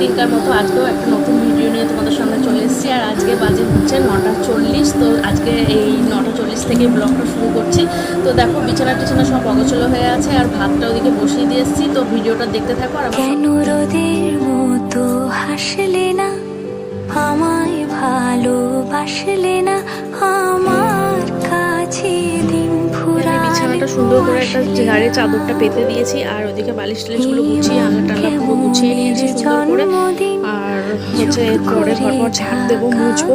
দিনকার মতো আজকেও একটা নতুন ভিডিও নিয়ে তোমাদের সামনে চলে এসেছি। আর আজকে বাজে হচ্ছে 9:40। তো আজকে এই 9:40 থেকে ব্লগটা শুরু করছি। তো দেখো বিছানা টিছানা সব অগোছলো হয়ে আছে আর ভাতটা ওদিকে বসিয়ে দিয়ে এসেছি। তো ভিডিওটা দেখতে থাকো। আর কেন রোদের মতো হাসলে না, আমায় ভালোবাসলে না, আমার কাছে দিন ফুরালে বিছানাটা সুন্দর করে একটা ঝাড়ে চাদরটা পেতে দিয়েছি আর ওদিকে বালিশ টালিশগুলো গুছিয়ে আলনা টালনা পুরো গুছিয়ে নিয়েছি সুন্দর করে। আর হচ্ছে পরে ঘর ঝাড় দেবো, মুছবো।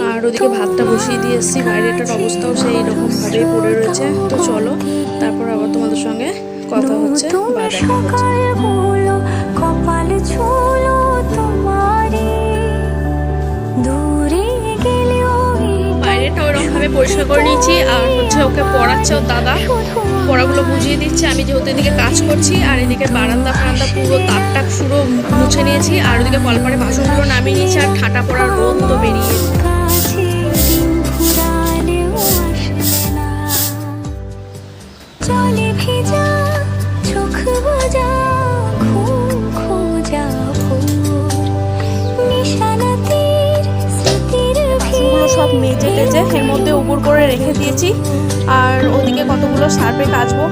আর ওদিকে ভাতটা বসিয়ে দিয়ে এসেছি। বাইরেটার অবস্থাও সেই রকমভাবেই পড়ে রয়েছে। তো চলো তারপর আবার তোমাদের সঙ্গে কথা হচ্ছে বা দেখা হচ্ছে। কপাল ছুলো তোমারে, দূরে গেলেও বাইরেটা ওইরকমভাবে পরিষ্কার করে নিয়েছি। আর হচ্ছে ওকে পড়াচ্ছে ওর দাদা, পড়াগুলো বুঝিয়ে দিচ্ছে। আমি যেহেতু এদিকে কাজ করছি আর এদিকে বারান্দা ফারান্দা পুরো তাকটাক পুরো মুছে নিয়েছি। আর ওদিকে কলপারে বাসনগুলো নামিয়ে নিয়েছি। আর ঠাটা পড়ার রোদ তো বেরিয়ে চলে ভেজা চোখ বোঝা ঘুম খোঁজা নিশানাতের স্মৃতির বাসনগুলো সব মেজে টেজে এর মধ্যে উপর করে রেখে দিয়েছি। আর ওদিকে কতগুলো সার্ফে কাচবো।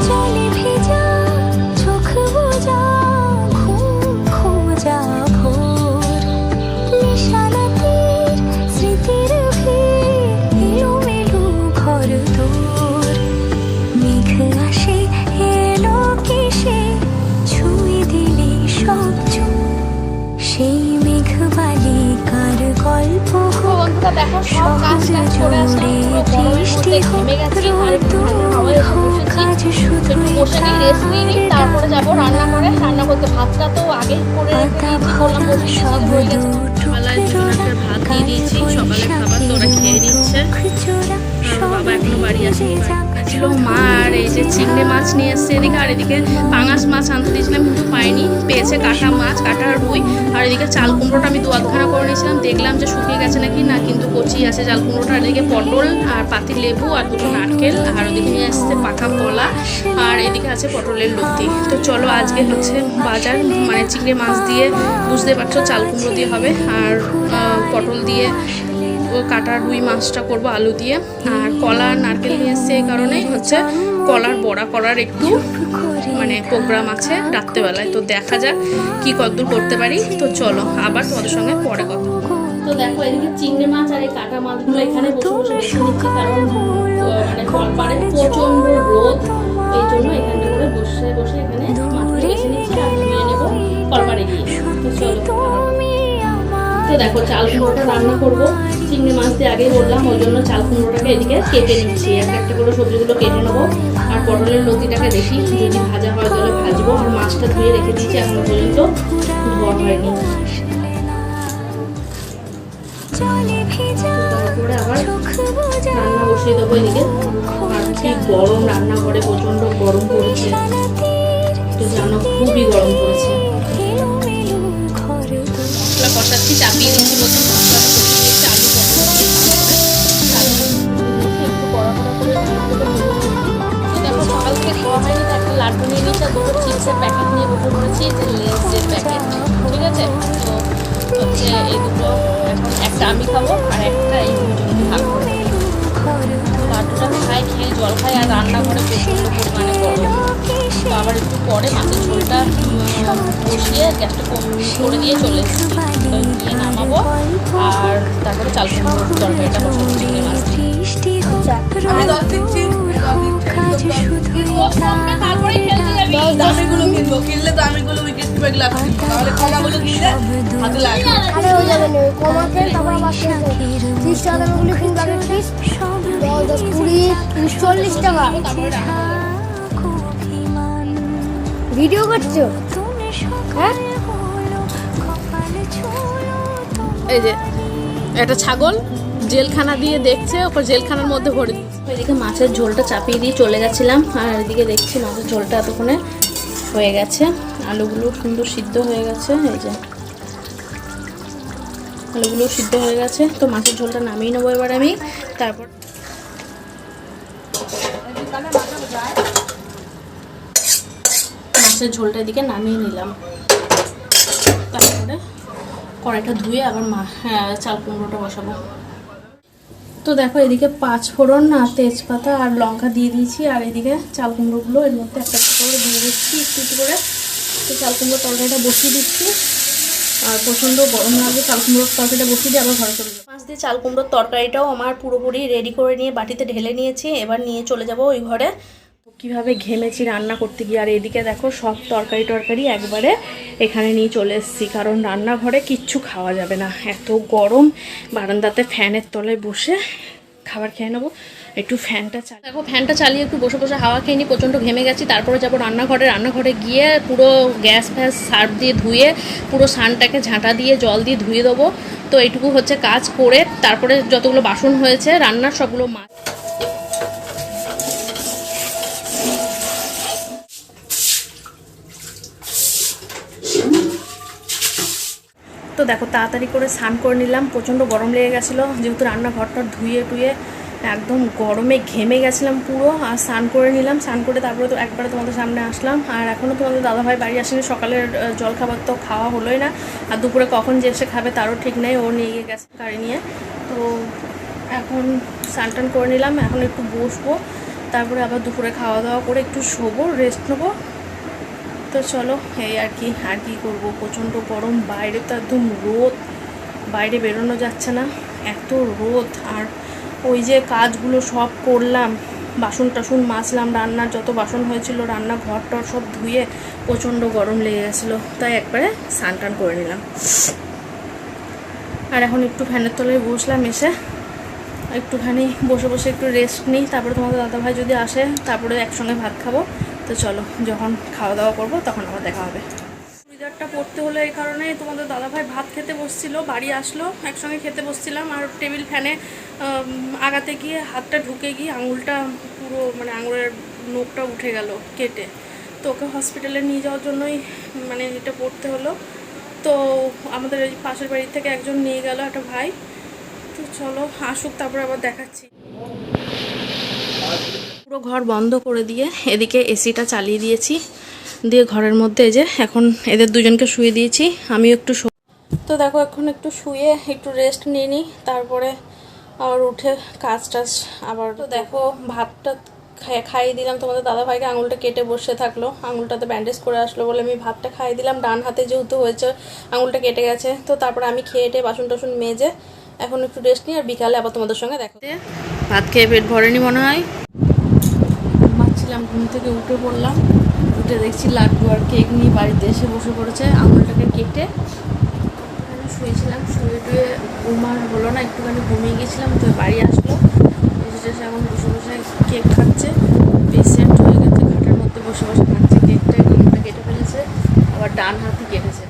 জলে ভেজা চোখ বোঝা ঘুম খোঁজা ভোর নিশানাতের স্মৃতির ভিড় এলোমেলো ঘর দোর মেঘ আসে এলো কেসে ছুঁয়ে দিলে সব চোখ সেই মেঘ বালিকার গল্প বন্ধুরা দেখো সব কাজ টাজ করে আসলাম, পুরো গরমের মধ্যে ঘেমে গেছি। আর একটু ঠান্ডা হাওয়ায় বসেছি, একটু বসে নিই, রেস্ট নিয়ে নিই, তারপরে যাবো রান্না করে। রান্না করতে ভাতটা তো আগেই করে রেখে দিয়েছি, বললাম বসে সব হয়ে গেছে। সকালে দুজনকে ভাত দিয়ে দিয়েছি, সকালে খাবার তো ওরা খেয়ে নিচ্ছে। বাবা এখনো বাড়ি আসেনি, ছিল মা। আর এই যে চিংড়ি মাছ নিয়ে এসছে এদিকে। আর এদিকে পাঙাশ মাছ আনতে দিয়েছিলাম কিন্তু পাইনি, পেয়েছে কাটা মাছ, কাটা রুই। আর এদিকে চাল কুমড়োটা আমি 2-8খানা করে নিয়েছিলাম, দেখলাম যে শুকিয়ে গেছে নাকি, না কিন্তু কচি আছে চাল কুমড়োটা। আর এদিকে পটল আর পাতি লেবু আর দুটো নারকেল। আর ওদিকে নিয়ে আসছে পাকা কলা। আর এদিকে আছে পটলের লতি। তো চলো আজকে হচ্ছে বাজার মানে চিংড়ি মাছ দিয়ে, বুঝতে পারছো চাল কুমড়ো দিয়ে হবে। আর পটল দিয়ে কাটা রুই মাছটা করবো আলু দিয়ে। আর কলা নারকেল নিয়ে এসছে এই কারণেই হচ্ছে কলার বড়া করার একটু মানে প্রোগ্রাম আছে রাত্রেবেলায়। তো দেখা যাক কি কতদূর করতে পারি। তো চলো আবার তোমাদের সঙ্গে পরে কথা। তো দেখো এদিকে চিংড়ি মাছ আর এই কাটা মাছগুলো এখানে বসে বসে বেছে নিচ্ছি, কারণ মানে কলপারে প্রচণ্ড রোদ, এই জন্য এখানটা করে বসে বসে এখানে মাছগুলো বেছে নিচ্ছি আর ধুয়ে নেবো কলপারে গিয়ে। তো চলো। তো দেখো চাল কুমড়োটা রান্না করবো চিংড়ি মাছ দিয়ে, আগেই বললাম, ওই জন্য চাল কুমড়োটাকে এদিকে কেটে নিচ্ছি। একটা একটা করে সবজিগুলো কেটে নেবো। আর পটলের লতিটাকে দেখি যদি ভাজা হয় তাহলে ভাজবো। আর মাছটা ধুয়ে রেখে দিয়েছি, এখনো পর্যন্ত ধোয়া হয়নি। তারপরে আবার রান্না বসিয়ে দেবো এদিকে। আর কি গরম রান্নাঘরে, প্রচণ্ড গরম পড়েছে, তো জানো খুবই গরম পড়েছে। মশলা কষাচ্ছি, চাপিয়ে দিচ্ছি বলতে মশলাটা কষিয়ে দিচ্ছি। আলু একটু কড়া কড়া করে তো দেখো সকাল থেকে খাওয়া হয়নি, তো একটা লাড্ডু নিয়ে নিচ্ছি আর দুটো চিপসের প্যাকেট নিয়ে বসে পড়েছি, যে লেসের প্যাকেট, ঠিক আছে। তো হচ্ছে এই দুটো এখন একটা আমি খাবো আর একটা এই দুজনকে ভাগ করে লাড্ডুটা খেয়ে জল খাই। আর রান্নাঘরে প্রচণ্ড পরিমাণে গরম। তো আবার একটু পরে মাছের ঝোলটা বসিয়ে গ্যাসটা করে দিয়ে চলে এসেছি। তো গিয়ে নামাবো আর তারপরে চাল কুমড়োর তরকারিটা বসাবো চিংড়ি মাছ দিয়ে। তারপরে খেলতে যাবি, দামিগুলো কিনবো, কিনলে দামিগুলো উইকেট ব্যাগ লাগবে, তাহলে কমাগুলো কিনলে হাতে লাগবে। আরে হয়ে যাবে না, কমাতে তারপর আবার 30 টাকা দামগুলো কিনবে, 10, 20, 30, 40 টাকা। ভিডিও করছো? হ্যাঁ, এই যে একটা ছাগল জেলখানা দিয়ে দেখছে, ওপর জেলখানার মধ্যে ভরে দিচ্ছে। এদিকে মাছের ঝোলটা চাপিয়ে দিয়ে চলে গেছিলাম। আর এদিকে দেখছি মাছের ঝোলটা এতক্ষণে হয়ে গেছে, আলুগুলো সুন্দর সিদ্ধ হয়ে গেছে। এই যে আলুগুলো সিদ্ধ হয়ে গেছে। তো মাছের ঝোলটা নামিয়ে নেবো এবার আমি। তারপর মাছের ঝোলটা এদিকে নামিয়ে নিলাম। তারপরে কড়াইটা ধুয়ে আবার চাল কুমড়োটা বসাবো। তো দেখো এদিকে 5 ফোড়ন আর তেজপাতা আর লঙ্কা দিয়ে দিয়েছি, আর এদিকে চাল কুমড়োগুলো এর মধ্যে একটা করে দিয়ে দিচ্ছি একটু করে। তো চাল কুমড়োর তরকারিটা বসিয়ে দিচ্ছি, আর প্রচণ্ড গরম লাগবে। চাল কুমড়োর তরকারিটা বসিয়ে দিয়ে আবার ঘরে চলে যাবো। মাছ দিয়ে চাল কুমড়োর তরকারিটাও আমার পুরোপুরি রেডি করে নিয়ে বাটিতে ঢেলে নিয়েছি। এবার নিয়ে চলে যাব ওই ঘরে। কীভাবে ঘেমেছি রান্না করতে গিয়ে। আর এদিকে দেখো সব তরকারি একবারে এখানে নিয়ে চলে এসেছি, কারণ রান্নাঘরে কিচ্ছু খাওয়া যাবে না, এত গরম। বারান্দাতে ফ্যানের তলায় বসে খাবার খেয়ে নেবো। একটু ফ্যানটা চালিয়ে দেখো, ফ্যানটা চালিয়ে একটু বসে বসে হাওয়া খেয়ে নিই, প্রচণ্ড ঘেমে গেছি। তারপরে যাবো রান্নাঘরে গিয়ে পুরো গ্যাস ফ্যাস সার্ফ দিয়ে ধুয়ে পুরো সানটাকে ঝাঁটা দিয়ে জল দিয়ে ধুয়ে দেবো। তো এইটুকু হচ্ছে কাজ করে তারপরে যতগুলো বাসন হয়েছে রান্নার সবগুলো মাছ। তো দেখো তাড়াতাড়ি করে স্নান করে নিলাম, প্রচণ্ড গরম লেগে গেছিলো, যেহেতু রান্নাঘরটা ধুয়ে টুয়ে একদম গরমে ঘেমে গেছিলাম পুরো। আর স্নান করে নিলাম, স্নান করে তারপরে তো একবারে তোমাদের সামনে আসলাম। আর এখনও তোমাদের দাদাভাই বাড়ি আসেনি, সকালের জলখাবার তো খাওয়া হলোই না, আর দুপুরে কখন যে এসে খাবে তারও ঠিক নেই, ও নিয়ে গিয়ে গেছে গাড়ি নিয়ে। তো এখন স্নান টান করে নিলাম, এখন একটু বসবো, তারপরে আবার দুপুরে খাওয়া দাওয়া করে একটু শোবো, রেস্ট নেবো। তো চলো এই আর কি করবো, প্রচণ্ড গরম, বাইরে তো একদম রোদ, বাইরে বেরোনো যাচ্ছে না, এত রোদ। আর ওই যে কাজগুলো সব করলাম, বাসন টাসন মাজলাম, রান্নার যত বাসন হয়েছিল রান্নাঘরটার সব ধুয়ে প্রচণ্ড গরম লেগে গেছিলো, তাই একবারে স্নান টান করে নিলাম। আর এখন একটু ফ্যানের তলায় বসলাম, এসে একটুখানি বসে একটু রেস্ট নিই, তারপরে তোমাদের দাদাভাই যদি আসে তারপরে একসঙ্গে ভাত খাবো। তো চলো, যখন খাওয়া দাওয়া করবো তখন আবার দেখা হবে। চুড়িদারটা পরতে হলো এই কারণে, তোমাদের দাদাভাই ভাত খেতে বসছিল, বাড়ি আসলো, একসঙ্গে খেতে বসছিলাম, আর টেবিল ফ্যানে আগাতে গিয়ে হাতটা ঢুকে গিয়ে আঙুলটা পুরো মানে আঙুলের নখটা উঠে গেল কেটে। তো ওকে হসপিটালে নিয়ে যাওয়ার জন্যই মানে এটা পরতে হলো। তো আমাদের ওই পাশের বাড়ির থেকে একজন নিয়ে গেল, একটা ভাই। তো চলো আসুক, তারপরে আবার দেখাচ্ছি। পুরো ঘর বন্ধ করে দিয়ে এদিকে এসিটা চালিয়ে দিয়েছি, দিয়ে ঘরের মধ্যে এই যে এখন এদের দুজনকে শুয়ে দিয়েছি, আমিও একটু তো দেখো এখন একটু শুয়ে একটু রেস্ট নিয়ে নিই, তারপরে আবার উঠে কাজ টাজ আবার। তো দেখো ভাতটা খাইয়ে দিলাম তোমাদের দাদাভাইকে, আঙুলটা কেটে বসে থাকলো, আঙুলটাতে ব্যান্ডেজ করে আসলো বলে আমি ভাতটা খাইয়ে দিলাম, ডান হাতে যেহেতু হয়েছে আঙুলটা কেটে গেছে। তো তারপরে আমি খেয়ে টেয়ে বাসন টাসন মেজে এখন একটু রেস্ট নিই, আর বিকালে আবার তোমাদের সঙ্গে দেখা। ভাত খেয়ে পেট ভরেনি মনে হয়, ঘুমাচ্ছিলাম, ঘুম থেকে উঠে পড়লাম, উঠে দেখছি লাড্ডু আর কেক নিয়ে বাড়িতে এসে বসে পড়েছে, আঙুলটাকে কেটে। শুয়েছিলাম, শুয়ে টুয়ে ঘুমার হলো না, একটুখানি ঘুমিয়ে গেছিলাম। তো বাড়ি আসলো, এসে এখন বসে কেক খাচ্ছে, পেশেন্ট হয়ে গেছে, খাটের মধ্যে বসে খাচ্ছে কেকটা, আঙুলটা কেটে ফেলেছে, আবার ডান হাতে কেটেছে।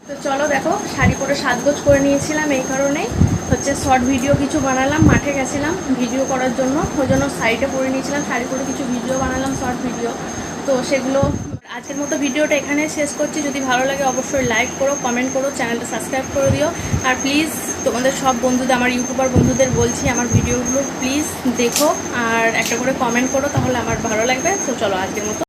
তো চলো দেখো, শাড়ি পরে সাজগোজ করে নিয়েছিলাম, এই কারণেই হচ্ছে শর্ট ভিডিও কিছু বানালাম, মাঠে গেছিলাম ভিডিও করার জন্য, ওই জন্য শাড়িটা পরে নিয়েছিলাম, শাড়ি পরে কিছু ভিডিও বানালাম, শর্ট ভিডিও। তো সেগুলো আজকের মতো ভিডিওটা এখানে শেষ করছি। যদি ভালো লাগে অবশ্যই লাইক করো, কমেন্ট করো, চ্যানেলটা সাবস্ক্রাইব করে দিও। আর প্লিজ তোমাদের সব বন্ধুদের, আমার ইউটিউবার বন্ধুদের বলছি, আমার ভিডিওগুলো প্লিজ দেখো আর একটা করে কমেন্ট করো, তাহলে আমার ভালো লাগবে। তো চলো আজকের মতো